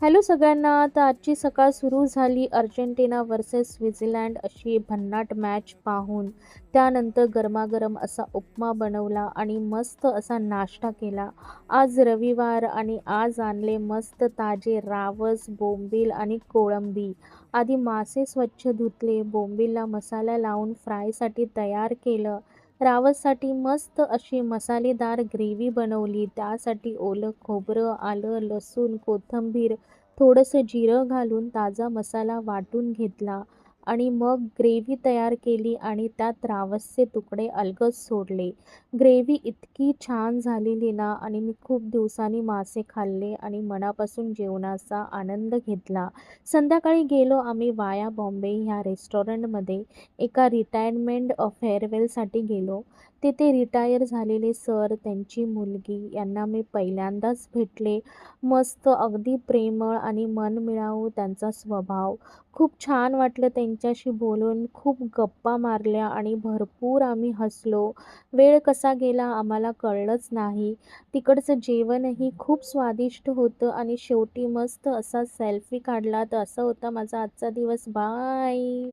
Hello सगळ्यांना. तर आजची सकाळ सुरू झाली अर्जेंटिना वर्सेस स्वित्झर्लंड अशी भन्नाट मॅच पाहून. त्यानंतर गरमागरम असा उपमा बनवला आणि मस्त असा नाश्ता केला. आज रविवार आणि आज आणले मस्त ताजे रावस, बोंबील आणि कोळंबी. आधी मासे स्वच्छ धुतले, बोंबीलला मसाला लावून फ्रायसाठी तयार केलं. रावससाठी मस्त अशी मसालेदार ग्रेव्ही बनवली. त्यासाठी ओलं खोबरं, आलं, लसूण, कोथिंबीर, थोडंसं जिरं घालून ताजा मसाला वाटून घेतला आणि मग ग्रेव्ही तयार केली आणि त्यात रावसचे तुकडे अलगद सोडले. ग्रेव्ही इतकी छान झालेली ना आणि मी खूप दिवसांनी मासे खाल्ले आणि मनापासून जेवणाचा आनंद घेतला. संध्याकाळी गेलो आम्ही वाया बॉम्बे ह्या रेस्टॉरंटमध्ये. एका रिटायरमेंट फेअरवेलसाठी गेलो. तिथे रिटायर झालेले सर, त्यांची मुलगी यांना मी पहिल्यांदाच भेटले. मस्त अगदी प्रेमळ आणि मनमिळावू त्यांचा स्वभाव. खूप छान वाटलं त्यांच्याशी बोलून. खूप गप्पा मारल्या आणि भरपूर आम्ही हसलो. वेळ कसा गेला आम्हाला कळलंच नाही. तिकडचं जेवणही खूप स्वादिष्ट होतं आणि शेवटी मस्त असा सेल्फी काढला. तर असा होता माझा आजचा दिवस. बाय.